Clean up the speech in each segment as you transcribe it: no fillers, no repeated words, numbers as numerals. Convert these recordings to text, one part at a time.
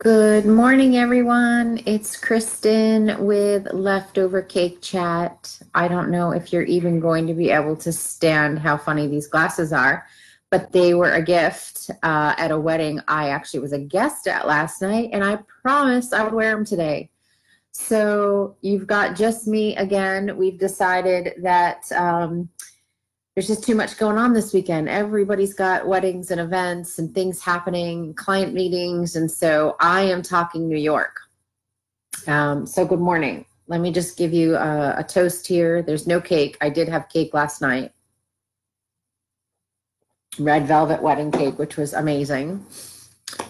Good morning, everyone. It's Kristin with Leftover Cake Chat. I don't know if you're even going to be able to stand how funny these glasses are, but they were a gift at a wedding I actually was a guest at last night, and I promised I would wear them today. So you've got just me again. We've decided that there's just too much going on this weekend. Everybody's got weddings and events and things happening, client meetings, and so I am talking New York. So good morning. Let me just give you a toast here. There's no cake. I did have cake last night. Red velvet wedding cake, which was amazing.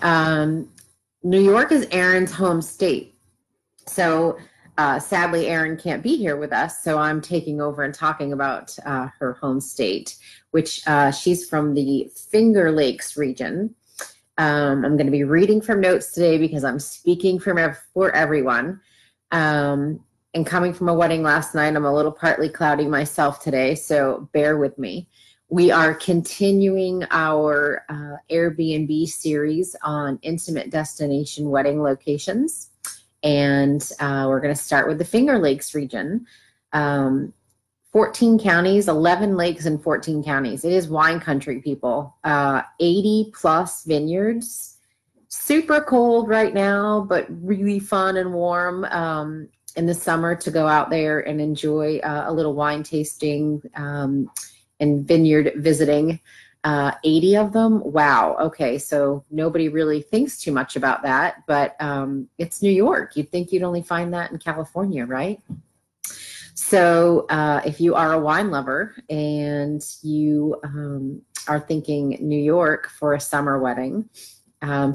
New York is Erin's home state. So sadly, Erin can't be here with us, so I'm taking over and talking about her home state, which she's from the Finger Lakes region. I'm going to be reading from notes today because I'm speaking for everyone. And coming from a wedding last night, I'm a little partly cloudy myself today, so bear with me. We are continuing our Airbnb series on intimate destination wedding locations. And we're going to start with the Finger Lakes region. 14 counties, 11 lakes in 14 counties. It is wine country, people. 80 plus vineyards. Super cold right now, but really fun and warm in the summer to go out there and enjoy a little wine tasting and vineyard visiting. 80 of them. Wow. Okay. So nobody really thinks too much about that, but it's New York. You'd think you'd only find that in California, right? So if you are a wine lover and you are thinking New York for a summer wedding,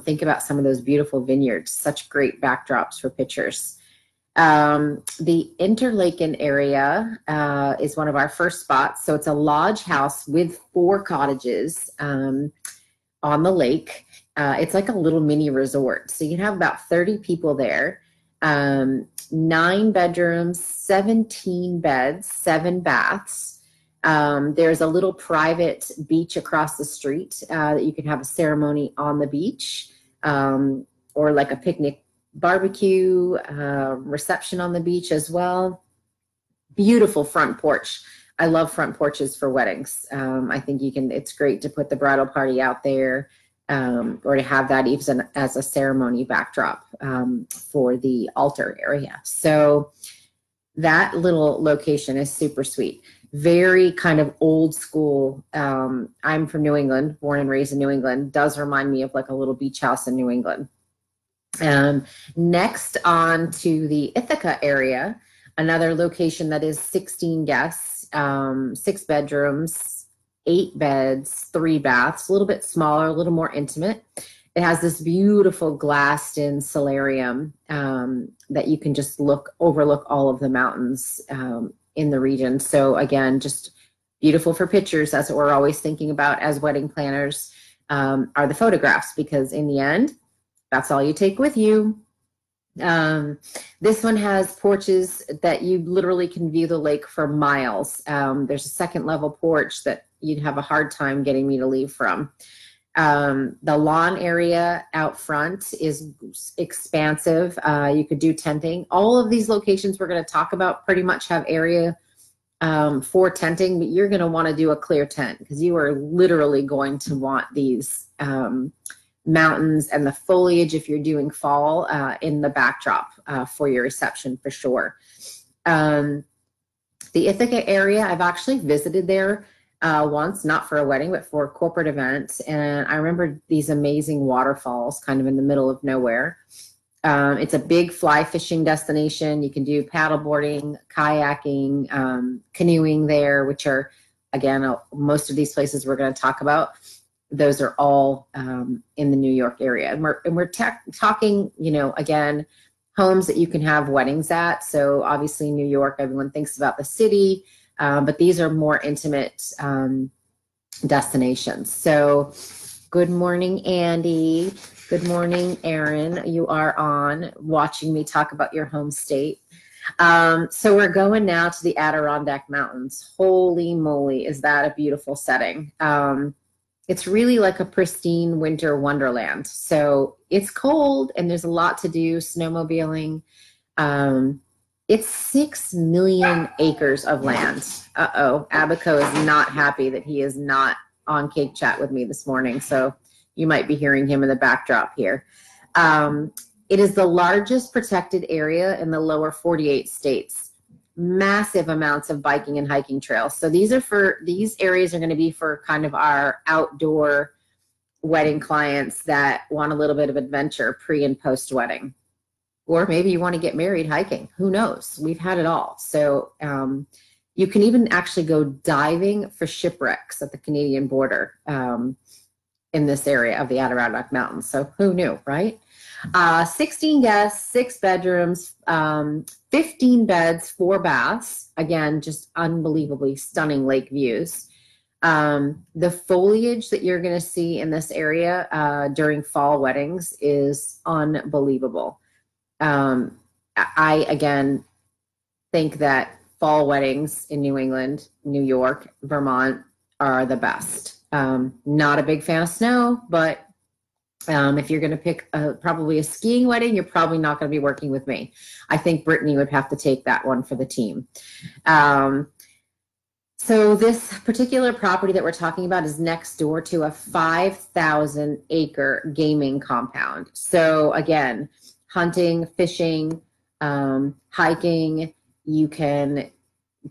think about some of those beautiful vineyards, such great backdrops for pictures. The Interlaken area is one of our first spots. So it's a lodge house with 4 cottages on the lake. It's like a little mini resort. So you can have about 30 people there, 9 bedrooms, 17 beds, 7 baths. There's a little private beach across the street that you can have a ceremony on the beach or like a picnic barbecue, reception on the beach as well. Beautiful front porch. I love front porches for weddings. I think it's great to put the bridal party out there or to have that even as a ceremony backdrop for the altar area. So that little location is super sweet. Very kind of old school. I'm from New England, born and raised in New England. Does remind me of like a little beach house in New England. Next on to the Ithaca area, another location that is 16 guests, 6 bedrooms, 8 beds, 3 baths, a little bit smaller, a little more intimate. It has this beautiful glassed-in solarium that you can just overlook all of the mountains in the region. So again, just beautiful for pictures. That's what we're always thinking about as wedding planners, are the photographs, because in the end, that's all you take with you. This one has porches that you literally can view the lake for miles. There's a second level porch that you'd have a hard time getting me to leave from. The lawn area out front is expansive. You could do tenting. All of these locations we're going to talk about pretty much have area for tenting, but you're going to want to do a clear tent because you are literally going to want these mountains and the foliage if you're doing fall in the backdrop for your reception for sure. The Ithaca area, I've actually visited there once, not for a wedding, but for a corporate event. And I remember these amazing waterfalls kind of in the middle of nowhere. It's a big fly fishing destination. You can do paddle boarding, kayaking, canoeing there, which are, again, most of these places we're going to talk about. Those are all in the New York area. And we're talking, again, homes that you can have weddings at. So obviously New York, everyone thinks about the city, but these are more intimate destinations. So good morning, Andy. Good morning, Erin. You are on watching me talk about your home state. So we're going now to the Adirondack Mountains. Holy moly, is that a beautiful setting. it's really like a pristine winter wonderland. So it's cold and there's a lot to do, snowmobiling. It's 6 million acres of land. Uh-oh, Abaco is not happy that he is not on Cake Chat with me this morning. So you might be hearing him in the backdrop here. It is the largest protected area in the lower 48 states. Massive amounts of biking and hiking trails. So these areas are going to be for kind of our outdoor wedding clients that want a little bit of adventure pre and post wedding. Or maybe you want to get married hiking. Who knows? We've had it all. So you can even actually go diving for shipwrecks at the Canadian border in this area of the Adirondack Mountains. So who knew, right? 16 guests, 6 bedrooms, 15 beds, 4 baths. Again, just unbelievably stunning lake views. The foliage that you're going to see in this area during fall weddings is unbelievable. I, again, think that fall weddings in New England, New York, Vermont are the best. Not a big fan of snow, but if you're going to pick probably a skiing wedding, you're probably not going to be working with me. I think Brittany would have to take that one for the team. So this particular property that we're talking about is next door to a 5,000 acre gaming compound. So again, hunting, fishing, hiking, you can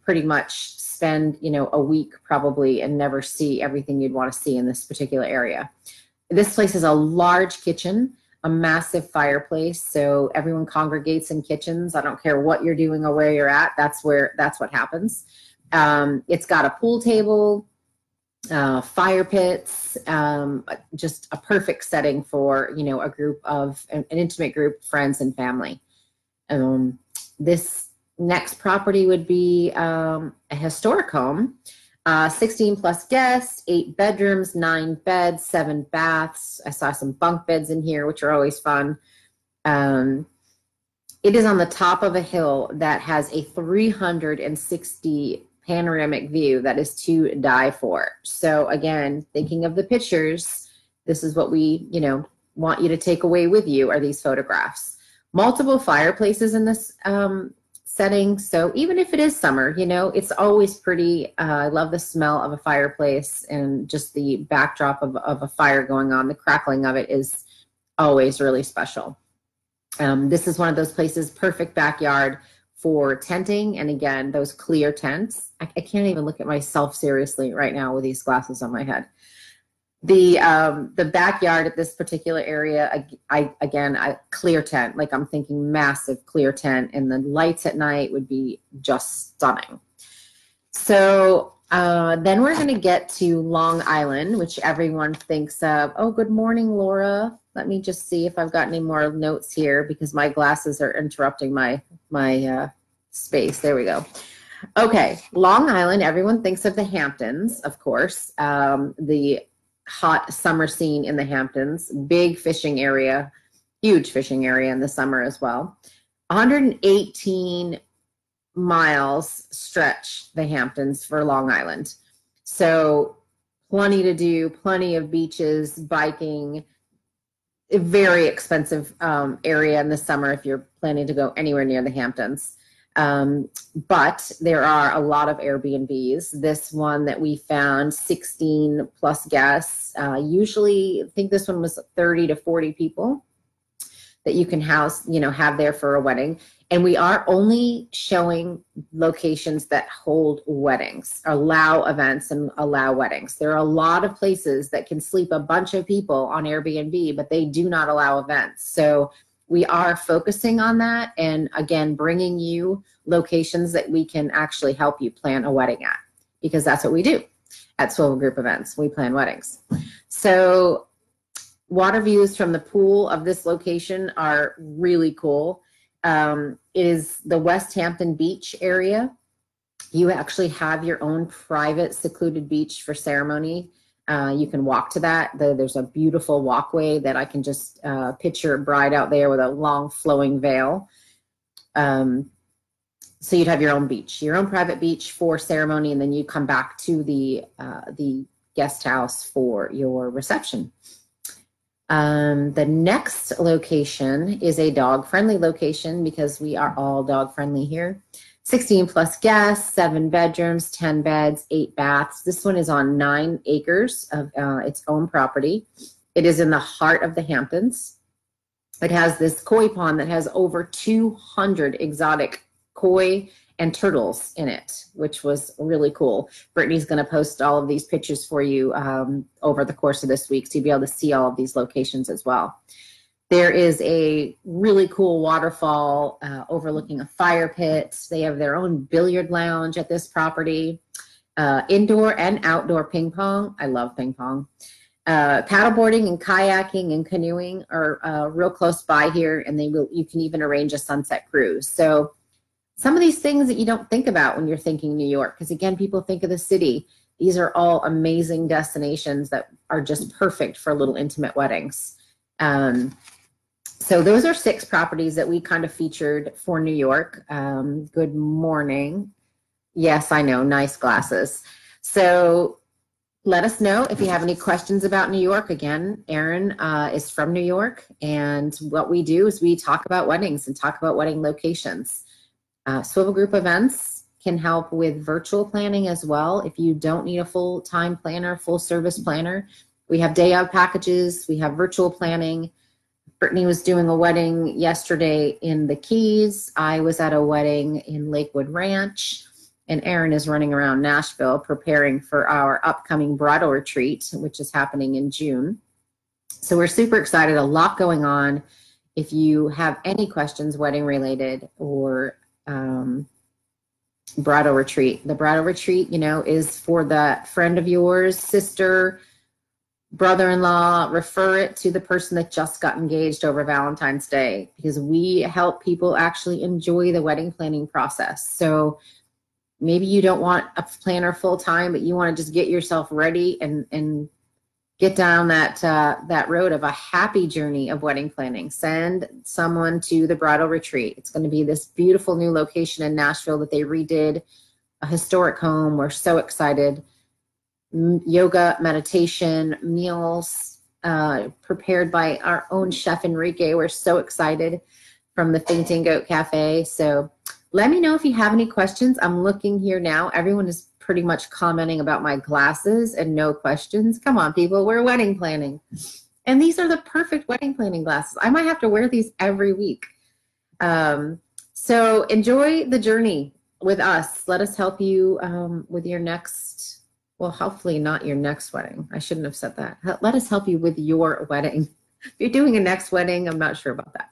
pretty much spend, a week probably and never see everything you'd want to see in this particular area. This place is a large kitchen, a massive fireplace. So everyone congregates in kitchens. I don't care what you're doing or where you're at. That's what happens. It's got a pool table, fire pits, just a perfect setting for, a group of an intimate group, friends and family. This next property would be a historic home. 16 plus guests, 8 bedrooms, 9 beds, 7 baths. I saw some bunk beds in here, which are always fun. It is on the top of a hill that has a 360 panoramic view that is to die for. So again, thinking of the pictures, this is what we, want you to take away with you are these photographs. Multiple fireplaces in this setting. So even if it is summer, it's always pretty. I love the smell of a fireplace and just the backdrop of a fire going on. The crackling of it is always really special. This is one of those places, perfect backyard for tenting. And again, those clear tents. I can't even look at myself seriously right now with these glasses on my head. The backyard at this particular area, I clear tent, like I'm thinking massive clear tent, and the lights at night would be just stunning. So then we're going to get to Long Island, which everyone thinks of. Oh, good morning, Laura. Let me just see if I've got any more notes here because my glasses are interrupting my space. There we go. Okay, Long Island, everyone thinks of the Hamptons, of course. The hot summer scene in the Hamptons, big fishing area, huge fishing area in the summer as well. 118 miles stretch the Hamptons for Long Island. So plenty to do, plenty of beaches, biking, a very expensive area in the summer if you're planning to go anywhere near the Hamptons. But there are a lot of Airbnbs. This one that we found, 16 plus guests, usually I think this one was 30 to 40 people that you can house, have there for a wedding. And we are only showing locations that hold weddings, allow events and allow weddings. There are a lot of places that can sleep a bunch of people on Airbnb, but they do not allow events. So we are focusing on that. And again, bringing you locations that we can actually help you plan a wedding at, because that's what we do at Swivel Group Events. We plan weddings. So water views from the pool of this location are really cool. It is the West Hampton Beach area. You actually have your own private secluded beach for ceremony. You can walk to that. There's a beautiful walkway that I can just picture a bride out there with a long flowing veil. So you'd have your own beach, your own private beach for ceremony, and then you come back to the guest house for your reception. The next location is a dog-friendly location because we are all dog-friendly here. 16 plus guests, 7 bedrooms, 10 beds, 8 baths. This one is on 9 acres of its own property. It is in the heart of the Hamptons. It has this koi pond that has over 200 exotic koi and turtles in it, which was really cool. Brittany's going to post all of these pictures for you over the course of this week, so you'll be able to see all of these locations as well. There is a really cool waterfall overlooking a fire pit. They have their own billiard lounge at this property, indoor and outdoor ping pong. I love ping pong. Paddleboarding and kayaking and canoeing are real close by here, and you can even arrange a sunset cruise. So some of these things that you don't think about when you're thinking New York, because again, people think of the city. These are all amazing destinations that are just perfect for little intimate weddings. So those are 6 properties that we kind of featured for New York. Good morning. Yes, I know, nice glasses. So let us know if you have any questions about New York. Again, Erin is from New York, and what we do is we talk about weddings and talk about wedding locations. Swivel Group Events can help with virtual planning as well. If you don't need a full-time planner, full-service planner, we have day-of packages. We have virtual planning. Brittany was doing a wedding yesterday in the Keys. I was at a wedding in Lakewood Ranch. And Erin is running around Nashville preparing for our upcoming bridal retreat, which is happening in June. So we're super excited, a lot going on. If you have any questions wedding related or bridal retreat, the bridal retreat, is for the friend of yours, sister, brother-in-law. Refer it to the person that just got engaged over Valentine's Day, because we help people actually enjoy the wedding planning process. So maybe you don't want a planner full time, but you want to just get yourself ready and get down that road of a happy journey of wedding planning. Send someone to the bridal retreat. It's going to be this beautiful new location in Nashville that they redid, a historic home. We're so excited. Yoga, meditation, meals prepared by our own chef Enrique. We're so excited, from the Fainting Goat Cafe. So let me know if you have any questions. I'm looking here now. Everyone is pretty much commenting about my glasses and no questions. Come on, people, we're wedding planning. And these are the perfect wedding planning glasses. I might have to wear these every week. So enjoy the journey with us. Let us help you with your next, well, hopefully not your next wedding. I shouldn't have said that. Let us help you with your wedding. If you're doing a next wedding, I'm not sure about that.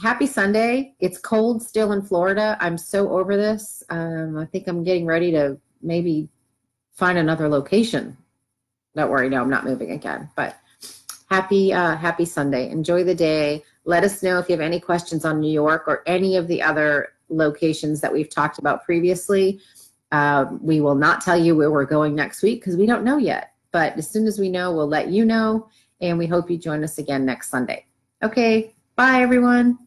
Happy Sunday. It's cold still in Florida. I'm so over this. I think I'm getting ready to maybe find another location. Don't worry, no, I'm not moving again. But happy Sunday. Enjoy the day. Let us know if you have any questions on New York or any of the other locations that we've talked about previously. We will not tell you where we're going next week because we don't know yet. But as soon as we know, we'll let you know. And we hope you join us again next Sunday. Okay, bye everyone.